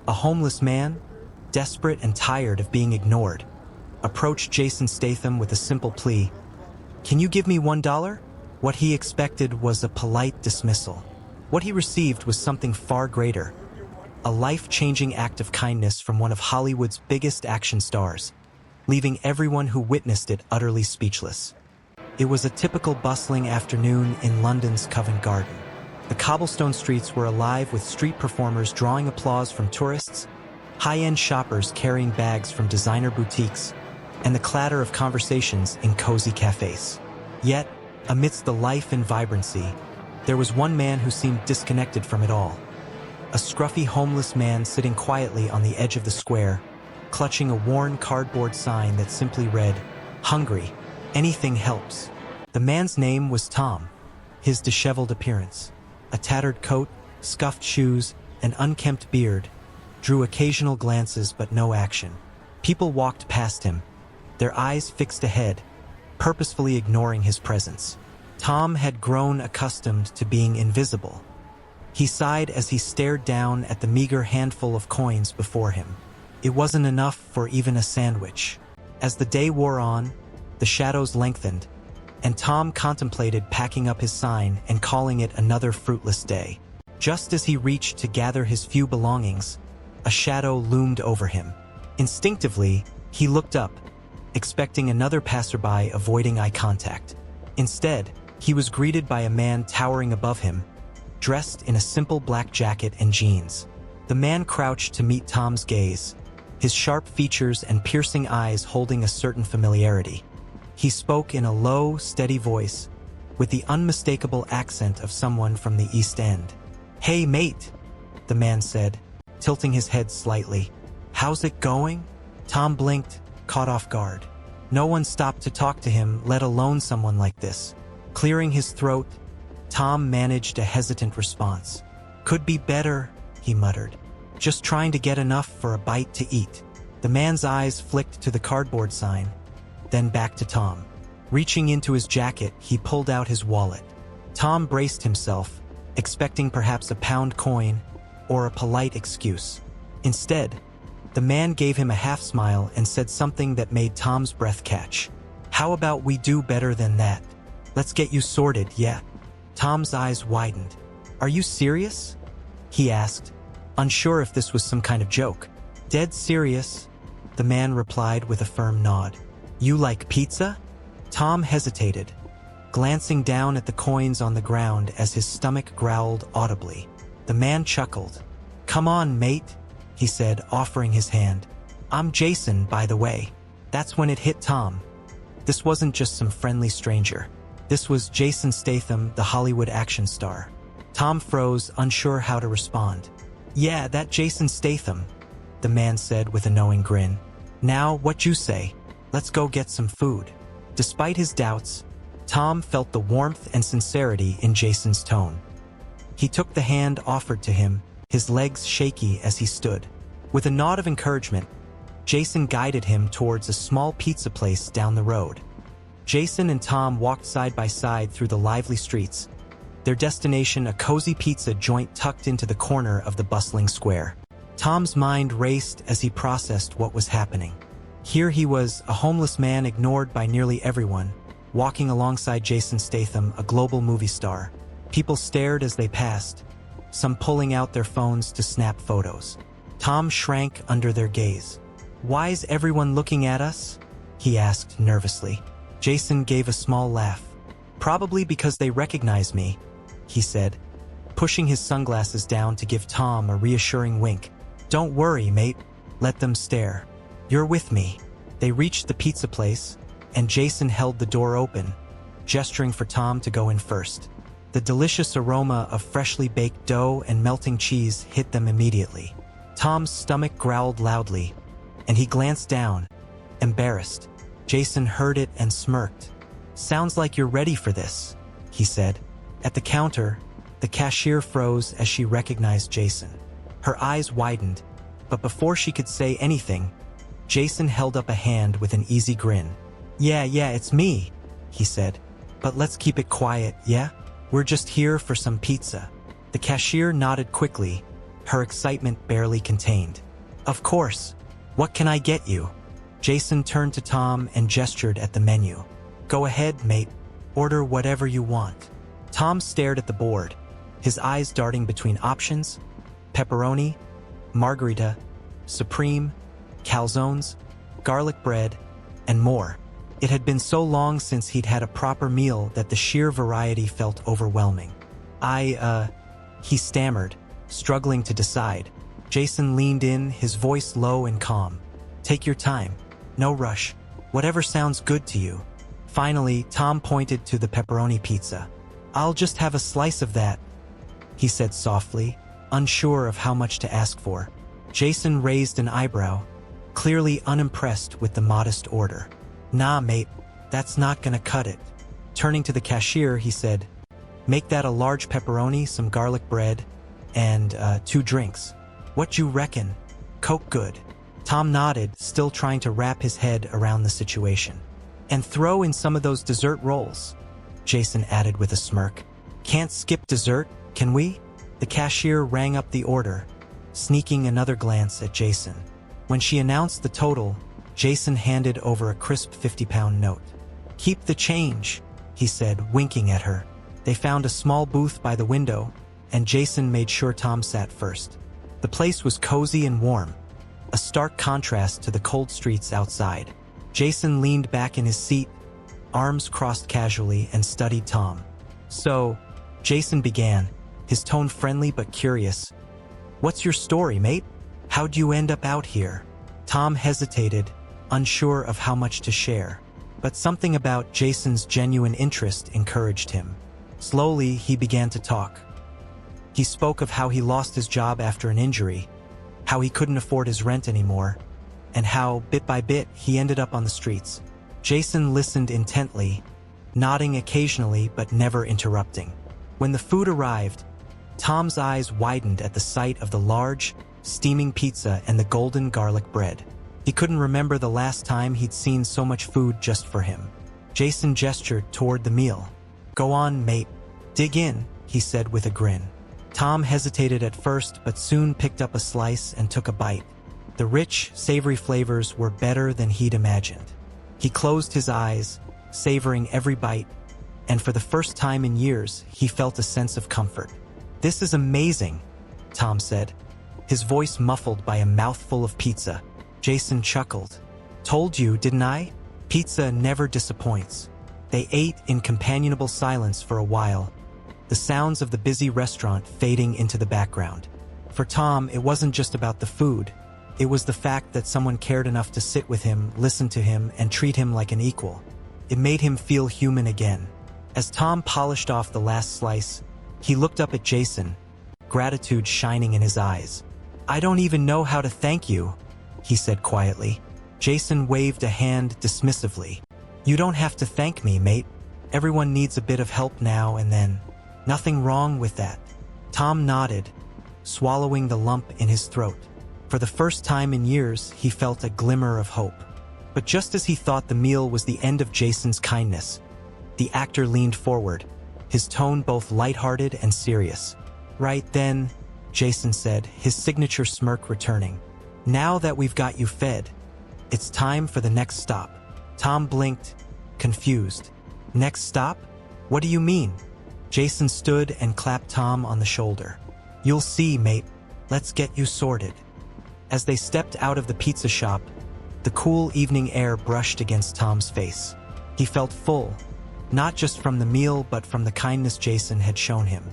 A homeless man, desperate and tired of being ignored, approached Jason Statham with a simple plea. "Can you give me $1?" What he expected was a polite dismissal. What he received was something far greater, a life-changing act of kindness from one of Hollywood's biggest action stars, leaving everyone who witnessed it utterly speechless. It was a typical bustling afternoon in London's Covent Garden. The cobblestone streets were alive with street performers drawing applause from tourists, high-end shoppers carrying bags from designer boutiques, and the clatter of conversations in cozy cafes. Yet, amidst the life and vibrancy, there was one man who seemed disconnected from it all. A scruffy homeless man sitting quietly on the edge of the square, clutching a worn cardboard sign that simply read, "Hungry, anything helps." The man's name was Tom. His disheveled appearance, a tattered coat, scuffed shoes, and unkempt beard, drew occasional glances but no action. People walked past him, their eyes fixed ahead, purposefully ignoring his presence. Tom had grown accustomed to being invisible. He sighed as he stared down at the meager handful of coins before him. It wasn't enough for even a sandwich. As the day wore on, the shadows lengthened, and Tom contemplated packing up his sign and calling it another fruitless day. Just as he reached to gather his few belongings, a shadow loomed over him. Instinctively, he looked up, expecting another passerby avoiding eye contact. Instead, he was greeted by a man towering above him, dressed in a simple black jacket and jeans. The man crouched to meet Tom's gaze, his sharp features and piercing eyes holding a certain familiarity. He spoke in a low, steady voice, with the unmistakable accent of someone from the East End. "Hey, mate," the man said, tilting his head slightly. "How's it going?" Tom blinked, caught off guard. No one stopped to talk to him, let alone someone like this. Clearing his throat, Tom managed a hesitant response. "Could be better," he muttered. "Just trying to get enough for a bite to eat." The man's eyes flicked to the cardboard sign, then back to Tom. Reaching into his jacket, he pulled out his wallet. Tom braced himself, expecting perhaps a pound coin or a polite excuse. Instead, the man gave him a half-smile and said something that made Tom's breath catch. "How about we do better than that? Let's get you sorted, yeah?" Tom's eyes widened. "Are you serious?" he asked, unsure if this was some kind of joke. "Dead serious," the man replied with a firm nod. "You like pizza?" Tom hesitated, glancing down at the coins on the ground as his stomach growled audibly. The man chuckled. "Come on, mate," he said, offering his hand. "I'm Jason, by the way." That's when it hit Tom. This wasn't just some friendly stranger. This was Jason Statham, the Hollywood action star. Tom froze, unsure how to respond. "Yeah, that Jason Statham," the man said with a knowing grin. "Now, what you say? Let's go get some food." Despite his doubts, Tom felt the warmth and sincerity in Jason's tone. He took the hand offered to him, his legs shaky as he stood. With a nod of encouragement, Jason guided him towards a small pizza place down the road. Jason and Tom walked side by side through the lively streets, their destination a cozy pizza joint tucked into the corner of the bustling square. Tom's mind raced as he processed what was happening. Here he was, a homeless man ignored by nearly everyone, walking alongside Jason Statham, a global movie star. People stared as they passed, some pulling out their phones to snap photos. Tom shrank under their gaze. "Why's everyone looking at us?" he asked nervously. Jason gave a small laugh. "Probably because they recognize me," he said, pushing his sunglasses down to give Tom a reassuring wink. "Don't worry, mate. Let them stare. You're with me." They reached the pizza place, and Jason held the door open, gesturing for Tom to go in first. The delicious aroma of freshly baked dough and melting cheese hit them immediately. Tom's stomach growled loudly, and he glanced down, embarrassed. Jason heard it and smirked. "Sounds like you're ready for this," he said. At the counter, the cashier froze as she recognized Jason. Her eyes widened, but before she could say anything, Jason held up a hand with an easy grin. Yeah, it's me," he said. "But let's keep it quiet, yeah? We're just here for some pizza." The cashier nodded quickly, her excitement barely contained. Of course. What can I get you? Jason turned to Tom and gestured at the menu. Go ahead, mate. Order whatever you want. Tom stared at the board, his eyes darting between options: pepperoni, margarita, supreme, calzones, garlic bread, and more. It had been so long since he'd had a proper meal that the sheer variety felt overwhelming. He stammered, struggling to decide. Jason leaned in, his voice low and calm. Take your time. No rush. Whatever sounds good to you. Finally, Tom pointed to the pepperoni pizza. I'll just have a slice of that, he said softly, unsure of how much to ask for. Jason raised an eyebrow, clearly unimpressed with the modest order. Nah, mate, that's not gonna cut it. Turning to the cashier, he said, make that a large pepperoni, some garlic bread, and 2 drinks. What you reckon? Coke good. Tom nodded, still trying to wrap his head around the situation. And throw in some of those dessert rolls, Jason added with a smirk. Can't skip dessert, can we? The cashier rang up the order, sneaking another glance at Jason. When she announced the total, Jason handed over a crisp 50-pound note. Keep the change, he said, winking at her. They found a small booth by the window, and Jason made sure Tom sat first. The place was cozy and warm, a stark contrast to the cold streets outside. Jason leaned back in his seat, arms crossed casually, and studied Tom. So, Jason began, his tone friendly but curious. What's your story, mate? How'd you end up out here? Tom hesitated, unsure of how much to share. But something about Jason's genuine interest encouraged him. Slowly, he began to talk. He spoke of how he lost his job after an injury, how he couldn't afford his rent anymore, and how, bit by bit, he ended up on the streets. Jason listened intently, nodding occasionally but never interrupting. When the food arrived, Tom's eyes widened at the sight of the large, steaming pizza and the golden garlic bread. He couldn't remember the last time he'd seen so much food just for him. Jason gestured toward the meal. Go on, mate. Dig in, he said with a grin. Tom hesitated at first but soon picked up a slice and took a bite. The rich, savory flavors were better than he'd imagined. He closed his eyes, savoring every bite, and for the first time in years, he felt a sense of comfort. This is amazing, Tom said, his voice muffled by a mouthful of pizza. Jason chuckled. Told you, didn't I? Pizza never disappoints. They ate in companionable silence for a while, the sounds of the busy restaurant fading into the background. For Tom, it wasn't just about the food. It was the fact that someone cared enough to sit with him, listen to him, and treat him like an equal. It made him feel human again. As Tom polished off the last slice, he looked up at Jason, gratitude shining in his eyes. I don't even know how to thank you, he said quietly. Jason waved a hand dismissively. You don't have to thank me, mate. Everyone needs a bit of help now and then. Nothing wrong with that. Tom nodded, swallowing the lump in his throat. For the first time in years, he felt a glimmer of hope. But just as he thought the meal was the end of Jason's kindness, the actor leaned forward, his tone both lighthearted and serious. Right then, Jason said, his signature smirk returning. Now that we've got you fed, it's time for the next stop. Tom blinked, confused. Next stop? What do you mean? Jason stood and clapped Tom on the shoulder. You'll see, mate. Let's get you sorted. As they stepped out of the pizza shop, the cool evening air brushed against Tom's face. He felt full, not just from the meal but from the kindness Jason had shown him.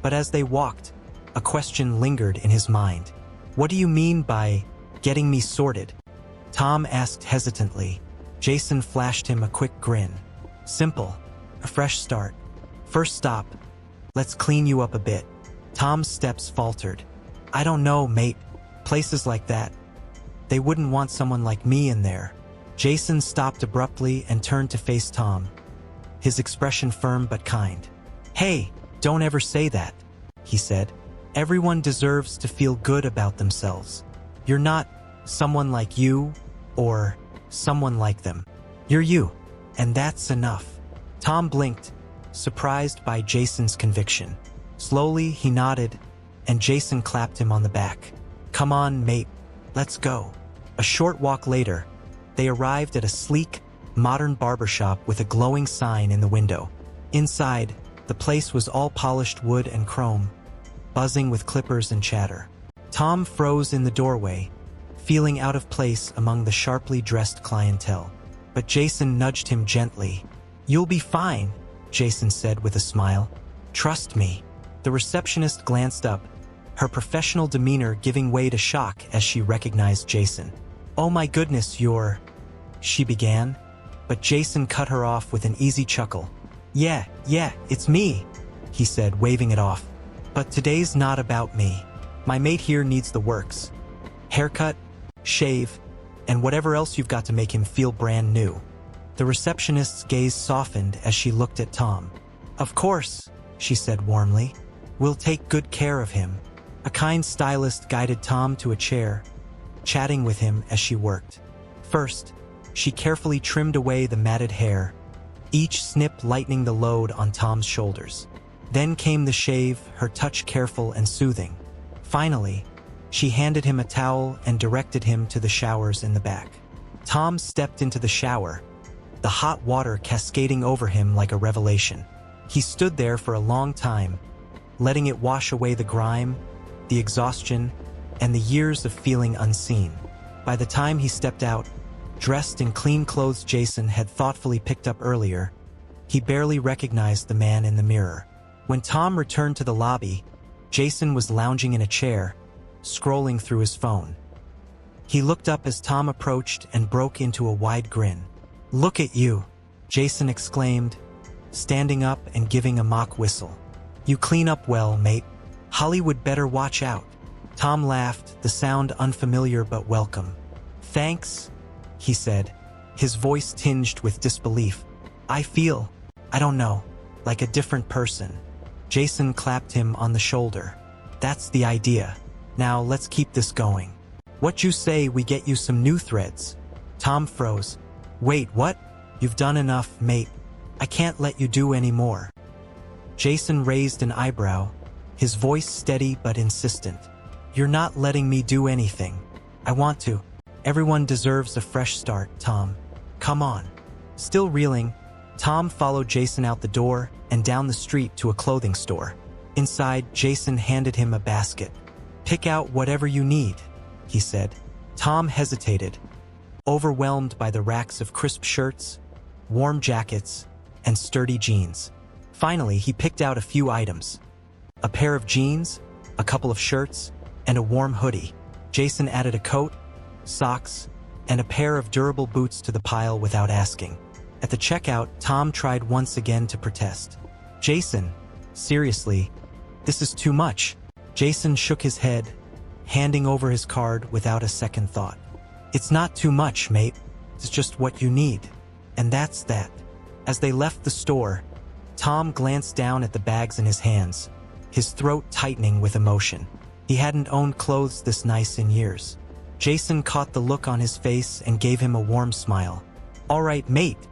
But as they walked, a question lingered in his mind. What do you mean by getting me sorted? Tom asked hesitantly. Jason flashed him a quick grin. Simple. A fresh start. First stop. Let's clean you up a bit. Tom's steps faltered. I don't know, mate. Places like that. They wouldn't want someone like me in there. Jason stopped abruptly and turned to face Tom, his expression firm but kind. Hey, don't ever say that, he said. Everyone deserves to feel good about themselves. You're not someone like you or someone like them. You're you, and that's enough. Tom blinked, surprised by Jason's conviction. Slowly, he nodded, and Jason clapped him on the back. "Come on, mate, let's go." A short walk later, they arrived at a sleek, modern barbershop with a glowing sign in the window. Inside, the place was all polished wood and chrome, buzzing with clippers and chatter. Tom froze in the doorway, feeling out of place among the sharply dressed clientele. But Jason nudged him gently. "You'll be fine," Jason said with a smile. "Trust me." The receptionist glanced up, her professional demeanor giving way to shock as she recognized Jason. "Oh my goodness, you're..." she began, but Jason cut her off with an easy chuckle. Yeah, it's me," he said, waving it off. "But today's not about me. My mate here needs the works. Haircut, shave, and whatever else you've got to make him feel brand new." The receptionist's gaze softened as she looked at Tom. "Of course," she said warmly. "We'll take good care of him." A kind stylist guided Tom to a chair, chatting with him as she worked. First, she carefully trimmed away the matted hair, each snip lightening the load on Tom's shoulders. Then came the shave, her touch careful and soothing. Finally, she handed him a towel and directed him to the showers in the back. Tom stepped into the shower, the hot water cascading over him like a revelation. He stood there for a long time, letting it wash away the grime, the exhaustion, and the years of feeling unseen. By the time he stepped out, dressed in clean clothes Jason had thoughtfully picked up earlier, he barely recognized the man in the mirror. When Tom returned to the lobby, Jason was lounging in a chair, scrolling through his phone. He looked up as Tom approached and broke into a wide grin. "Look at you," Jason exclaimed, standing up and giving a mock whistle. "You clean up well, mate. Hollywood better watch out." Tom laughed, the sound unfamiliar but welcome. "Thanks," he said, his voice tinged with disbelief. I don't know, like a different person." Jason clapped him on the shoulder. "That's the idea. Now let's keep this going. What you say we get you some new threads?" Tom froze. "Wait, what? You've done enough, mate. I can't let you do any more." Jason raised an eyebrow, his voice steady but insistent. "You're not letting me do anything. I want to. Everyone deserves a fresh start, Tom. Come on." Still reeling, Tom followed Jason out the door and down the street to a clothing store. Inside, Jason handed him a basket. "Pick out whatever you need," he said. Tom hesitated, overwhelmed by the racks of crisp shirts, warm jackets, and sturdy jeans. Finally, he picked out a few items. A pair of jeans, a couple of shirts, and a warm hoodie. Jason added a coat, socks, and a pair of durable boots to the pile without asking. At the checkout, Tom tried once again to protest. "Jason, seriously, this is too much." Jason shook his head, handing over his card without a second thought. "It's not too much, mate. It's just what you need. And that's that." As they left the store, Tom glanced down at the bags in his hands, his throat tightening with emotion. He hadn't owned clothes this nice in years. Jason caught the look on his face and gave him a warm smile. "All right, mate,"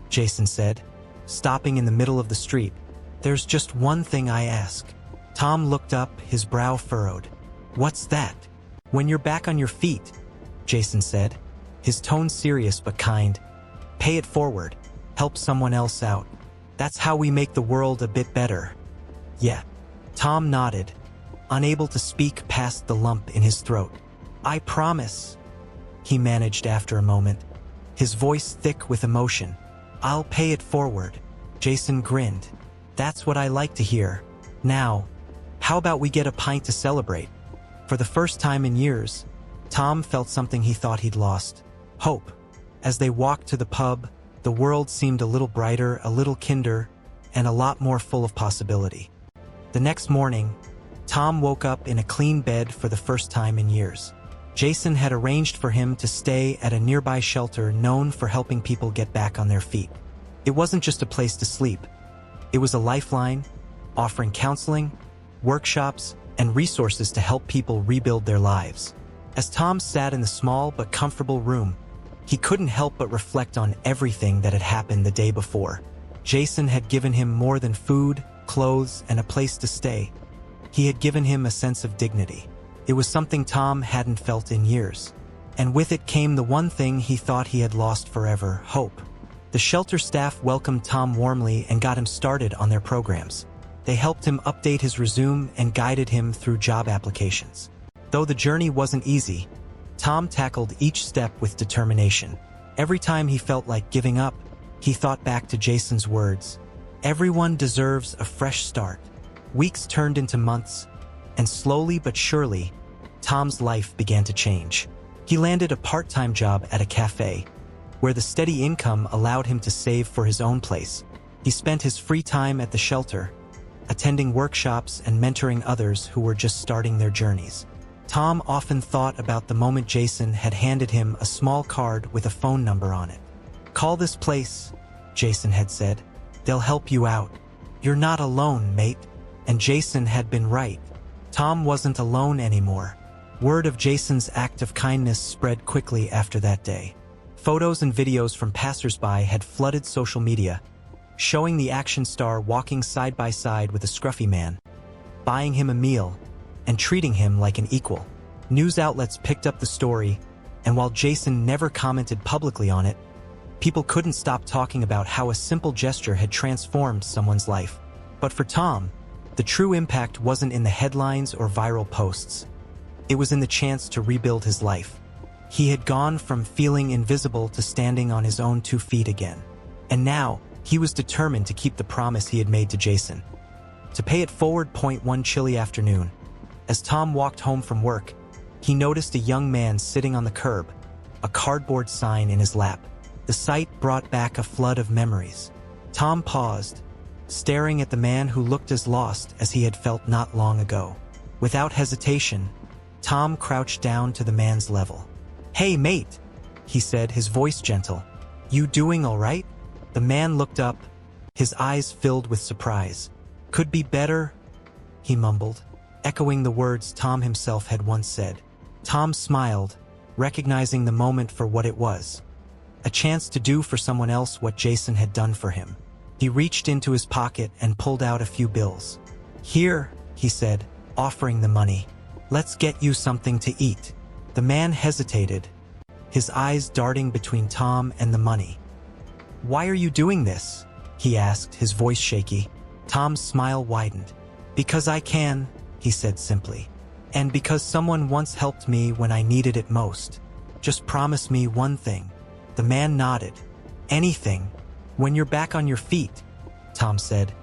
Jason said, stopping in the middle of the street. "There's just one thing I ask." Tom looked up, his brow furrowed. "What's that?" "When you're back on your feet," Jason said, his tone serious but kind, "pay it forward. Help someone else out. That's how we make the world a bit better." "Yeah." Tom nodded, unable to speak past the lump in his throat. "I promise," he managed after a moment, his voice thick with emotion. "I'll pay it forward." Jason grinned. "That's what I like to hear. Now, how about we get a pint to celebrate?" For the first time in years, Tom felt something he thought he'd lost: hope. As they walked to the pub, the world seemed a little brighter, a little kinder, and a lot more full of possibility. The next morning, Tom woke up in a clean bed for the first time in years. Jason had arranged for him to stay at a nearby shelter known for helping people get back on their feet. It wasn't just a place to sleep. It was a lifeline, offering counseling, workshops, and resources to help people rebuild their lives. As Tom sat in the small but comfortable room, he couldn't help but reflect on everything that had happened the day before. Jason had given him more than food, clothes, and a place to stay. He had given him a sense of dignity. It was something Tom hadn't felt in years. And with it came the one thing he thought he had lost forever: hope. The shelter staff welcomed Tom warmly and got him started on their programs. They helped him update his resume and guided him through job applications. Though the journey wasn't easy, Tom tackled each step with determination. Every time he felt like giving up, he thought back to Jason's words: "Everyone deserves a fresh start." Weeks turned into months, and slowly but surely, Tom's life began to change. He landed a part-time job at a cafe, where the steady income allowed him to save for his own place. He spent his free time at the shelter, attending workshops and mentoring others who were just starting their journeys. Tom often thought about the moment Jason had handed him a small card with a phone number on it. "Call this place," Jason had said. "They'll help you out. You're not alone, mate." And Jason had been right. Tom wasn't alone anymore. Word of Jason's act of kindness spread quickly after that day. Photos and videos from passersby had flooded social media, showing the action star walking side by side with a scruffy man, buying him a meal, and treating him like an equal. News outlets picked up the story, and while Jason never commented publicly on it, people couldn't stop talking about how a simple gesture had transformed someone's life. But for Tom, the true impact wasn't in the headlines or viral posts. It was in the chance to rebuild his life. He had gone from feeling invisible to standing on his own 2 feet again. And now, he was determined to keep the promise he had made to Jason. To pay it forward. One chilly afternoon, as Tom walked home from work, he noticed a young man sitting on the curb, a cardboard sign in his lap. The sight brought back a flood of memories. Tom paused, staring at the man who looked as lost as he had felt not long ago. Without hesitation, Tom crouched down to the man's level. "Hey, mate," he said, his voice gentle. "You doing all right?" The man looked up, his eyes filled with surprise. "Could be better," he mumbled, echoing the words Tom himself had once said. Tom smiled, recognizing the moment for what it was: a chance to do for someone else what Jason had done for him. He reached into his pocket and pulled out a few bills. "Here," he said, offering the money. "Let's get you something to eat." The man hesitated, his eyes darting between Tom and the money. "Why are you doing this?" he asked, his voice shaky. Tom's smile widened. "Because I can," he said simply. "And because someone once helped me when I needed it most. Just promise me one thing." The man nodded. "Anything. When you're back on your feet," Tom said.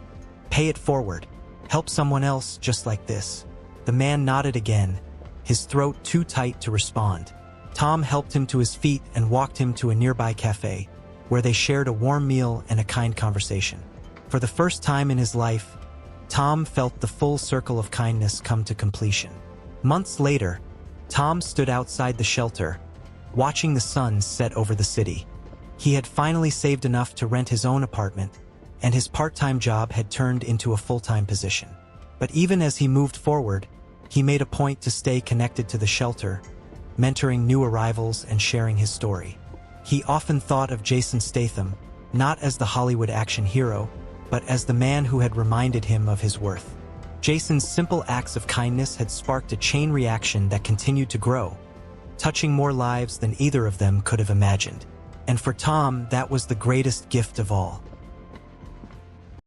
"Pay it forward. Help someone else just like this." The man nodded again, his throat too tight to respond. Tom helped him to his feet and walked him to a nearby cafe, where they shared a warm meal and a kind conversation. For the first time in his life, Tom felt the full circle of kindness come to completion. Months later, Tom stood outside the shelter, watching the sun set over the city. He had finally saved enough to rent his own apartment, and his part-time job had turned into a full-time position. But even as he moved forward, he made a point to stay connected to the shelter, mentoring new arrivals and sharing his story. He often thought of Jason Statham, not as the Hollywood action hero, but as the man who had reminded him of his worth. Jason's simple acts of kindness had sparked a chain reaction that continued to grow, touching more lives than either of them could have imagined. And for Tom, that was the greatest gift of all.